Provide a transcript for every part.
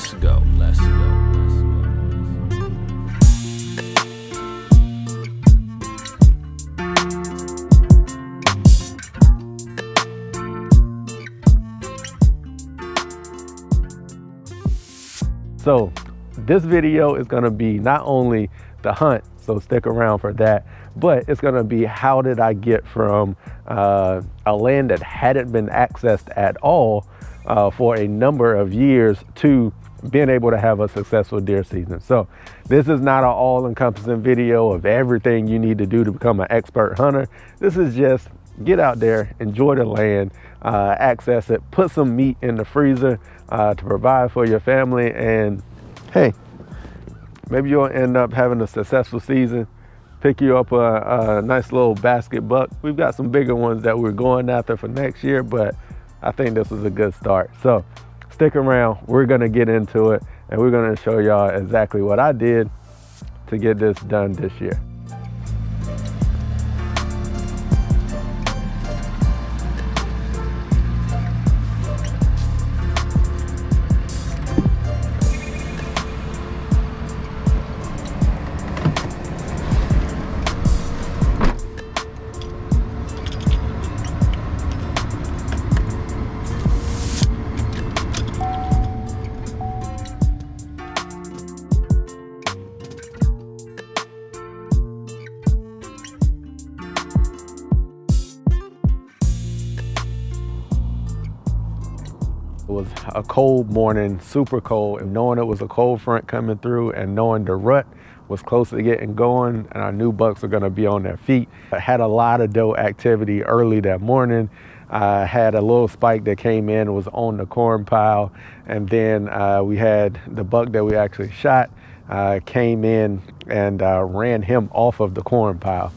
Let's go. Let's go. So this video is going to be not only the hunt, so stick around for that, but it's going to be how did I get from a land that hadn't been accessed at all for a number of years to being able to have a successful deer season. So this is not an all-encompassing video of everything you need to do to become an expert hunter. This is just get out there, enjoy the land, access it, put some meat in the freezer to provide for your family, and hey, maybe you'll end up having a successful season. Pick you up a nice little basket buck. We've got some bigger ones that we're going after for next year, but I think this was a good start. So stick around, we're gonna get into it, and we're gonna show y'all exactly what I did to get this done this year. It was a cold morning, super cold, and knowing it was a cold front coming through and knowing the rut was close to getting going and our new bucks are gonna be on their feet. I had a lot of doe activity early that morning. I had a little spike that came in, was on the corn pile, and then we had the buck that we actually shot came in and ran him off of the corn pile.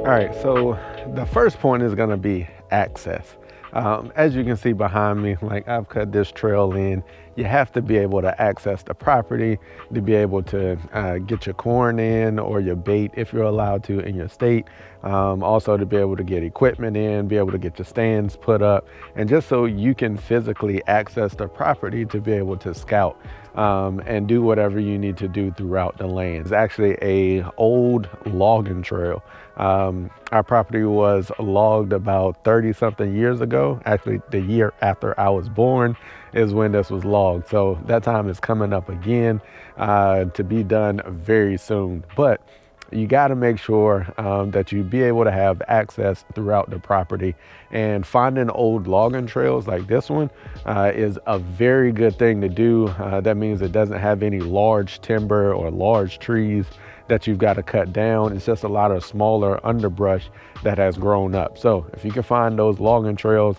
All right, so the first point is gonna be access. As you can see behind me, like I've cut this trail in. You have to be able to access the property to be able to get your corn in or your bait if you're allowed to in your state. Also to be able to get equipment in, be able to get your stands put up, and just so you can physically access the property to be able to scout and do whatever you need to do throughout the land. It's actually a old logging trail. Our property was logged about 30 something years ago. Actually, the year after I was born is when this was logged. So that time is coming up again to be done very soon. But you got to make sure that you be able to have access throughout the property, and finding old logging trails like this one is a very good thing to do. That means it doesn't have any large timber or large trees that you've got to cut down. It's just a lot of smaller underbrush that has grown up. So if you can find those logging trails,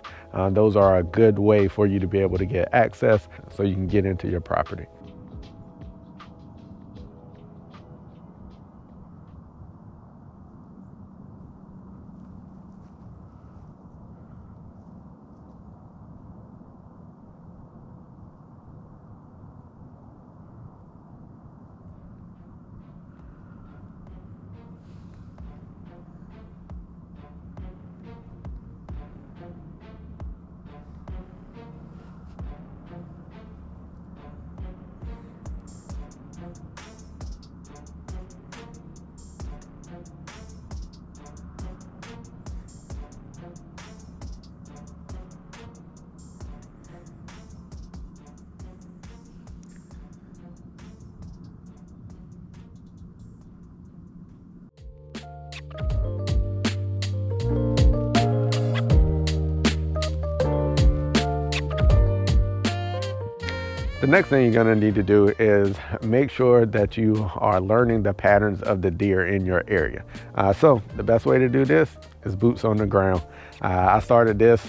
those are a good way for you to be able to get access so you can get into your property. The next thing you're gonna need to do is make sure that you are learning the patterns of the deer in your area. So the best way to do this is boots on the ground. I started this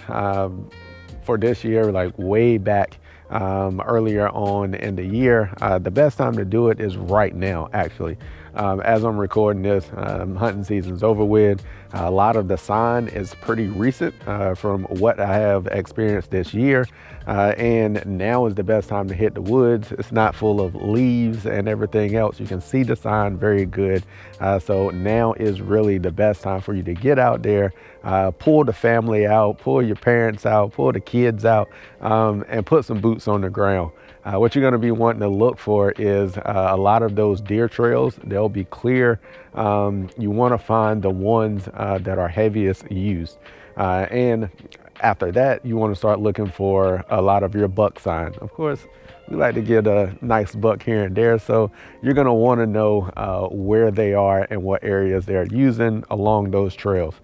for this year, like way back earlier on in the year. The best time to do it is right now, actually. As I'm recording this, hunting season's over with. A lot of the sign is pretty recent from what I have experienced this year. And now is the best time to hit the woods. It's not full of leaves and everything else. You can see the sign very good. So now is really the best time for you to get out there, pull the family out, pull your parents out, pull the kids out, and put some boots on the ground. What you're going to be wanting to look for is a lot of those deer trails. They'll be clear. You want to find the ones that are heaviest used. And after that, you want to start looking for a lot of your buck sign. Of course, we like to get a nice buck here and there. So you're going to want to know where they are and what areas they're using along those trails.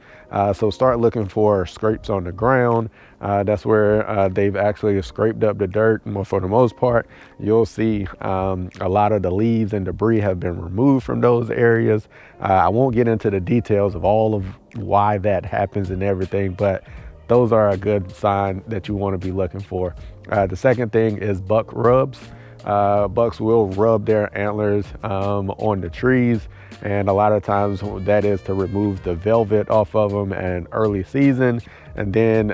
So start looking for scrapes on the ground. That's where they've actually scraped up the dirt. For the most part, you'll see a lot of the leaves and debris have been removed from those areas. I won't get into the details of all of why that happens and everything, but those are a good sign that you want to be looking for. The second thing is buck rubs. Bucks will rub their antlers on the trees, and a lot of times that is to remove the velvet off of them in early season. And then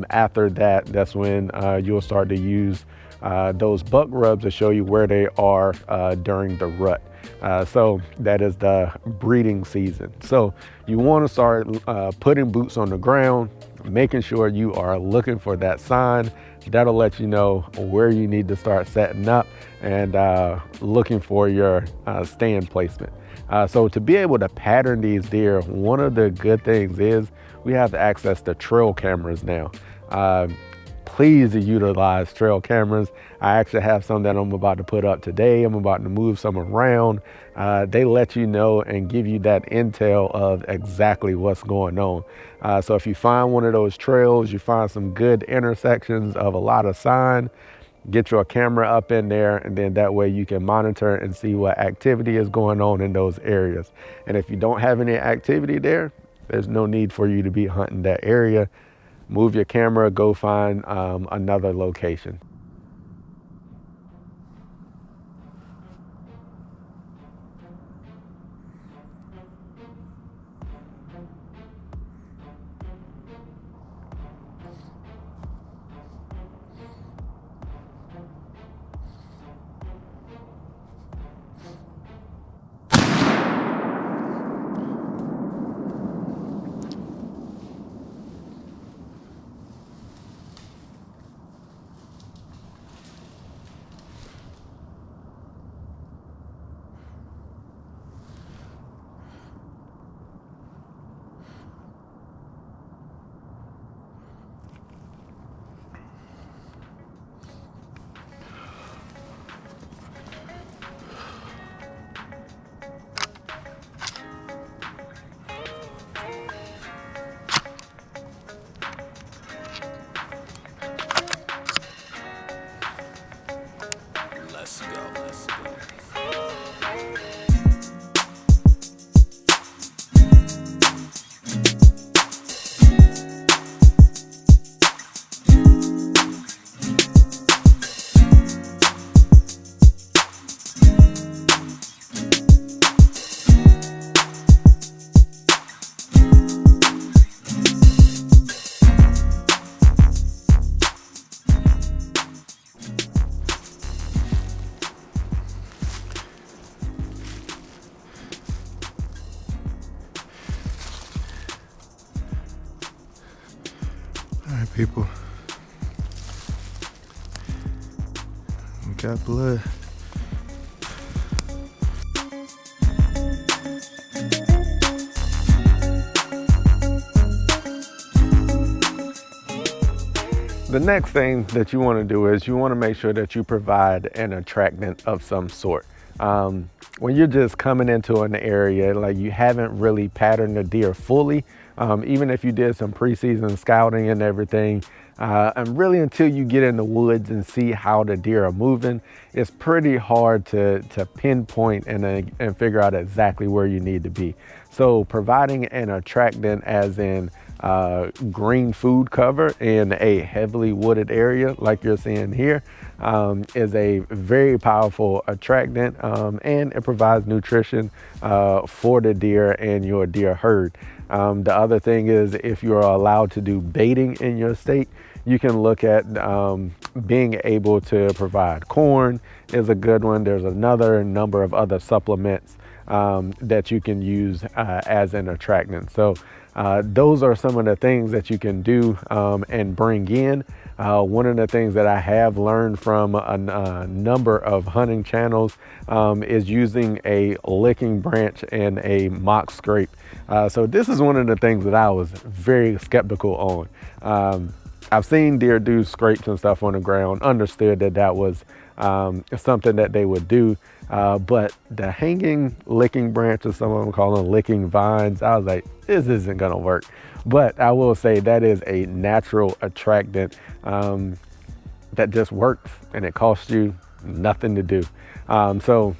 after that, that's when you'll start to use those buck rubs to show you where they are during the rut. So that is the breeding season. So you want to start putting boots on the ground, making sure you are looking for that sign. That'll let you know where you need to start setting up and looking for your stand placement. So to be able to pattern these deer, one of the good things is we have access to trail cameras now. Please utilize trail cameras. I actually have some that I'm about to put up today. I'm about to move some around. They let you know and give you that intel of exactly what's going on. So if you find one of those trails, you find some good intersections of a lot of sign, get your camera up in there, and then that way you can monitor and see what activity is going on in those areas. And if you don't have any activity there, there's no need for you to be hunting that area. Move your camera, go find another location. Let's go. All right, people. We got blood. The next thing that you want to do is you want to make sure that you provide an attractant of some sort. When you're just coming into an area, like you haven't really patterned the deer fully, even if you did some preseason scouting and everything, and really until you get in the woods and see how the deer are moving, it's pretty hard to pinpoint and figure out exactly where you need to be. So providing an attractant, as in green food cover in a heavily wooded area like you're seeing here is a very powerful attractant, and it provides nutrition for the deer and your deer herd. The other thing is, if you're allowed to do baiting in your state, you can look at being able to provide corn is a good one. There's another number of other supplements that you can use as an attractant. So those are some of the things that you can do and bring in. One of the things that I have learned from a number of hunting channels is using a licking branch and a mock scrape. So this is one of the things that I was very skeptical on. I've seen deer do scrapes and stuff on the ground, understood that that was something that they would do, but the hanging licking branches, some of them call them licking vines, I was like, this isn't gonna work. But I will say that is a natural attractant that just works, and it costs you nothing to do. So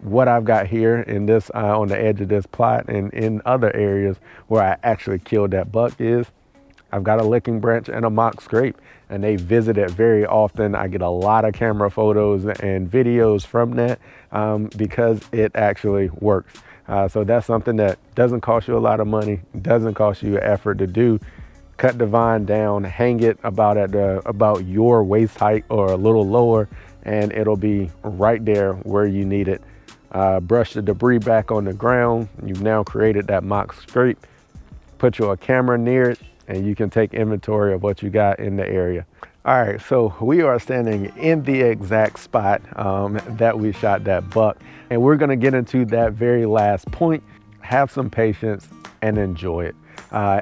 what I've got here in this on the edge of this plot and in other areas where I actually killed that buck is I've got a licking branch and a mock scrape, and they visit it very often. I get a lot of camera photos and videos from that because it actually works. So that's something that doesn't cost you a lot of money, doesn't cost you effort to do. Cut the vine down, hang it about your waist height or a little lower, and it'll be right there where you need it. Brush the debris back on the ground. You've now created that mock scrape. Put your camera near it, and you can take inventory of what you got in the area. All right, so we are standing in the exact spot that we shot that buck, and we're gonna get into that very last point. Have some patience and enjoy it.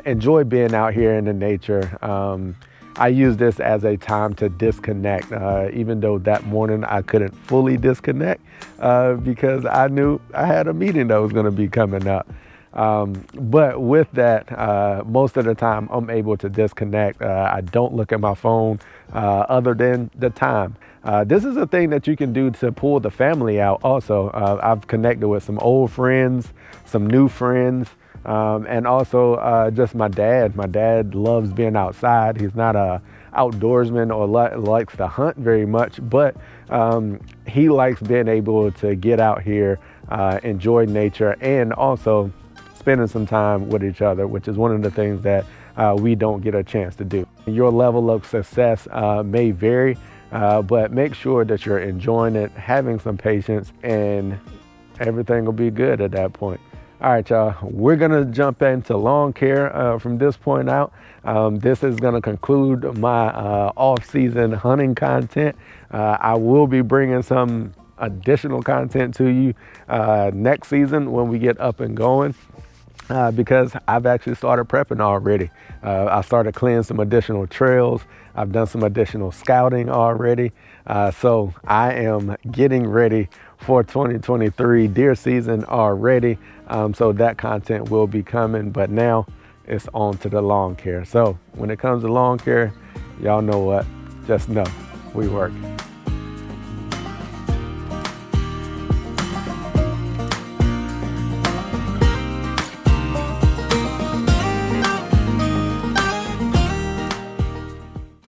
Enjoy being out here in the nature. I use this as a time to disconnect, even though that morning I couldn't fully disconnect because I knew I had a meeting that was gonna be coming up. But with that, most of the time I'm able to disconnect. I don't look at my phone other than the time. This is a thing that you can do to pull the family out also. I've connected with some old friends, some new friends, and also just my dad. My dad loves being outside. He's not a outdoorsman or likes to hunt very much, but he likes being able to get out here, enjoy nature, and also spending some time with each other, which is one of the things that we don't get a chance to do. Your level of success may vary, but make sure that you're enjoying it, having some patience, and everything will be good at that point. All right, y'all, we're gonna jump into lawn care from this point out. This is gonna conclude my off-season hunting content. I will be bringing some additional content to you next season when we get up and going. Because I've actually started prepping already. I started clearing some additional trails. I've done some additional scouting already. So I am getting ready for 2023 deer season already. So that content will be coming, but now it's on to the lawn care. So when it comes to lawn care, y'all know what, just know we work.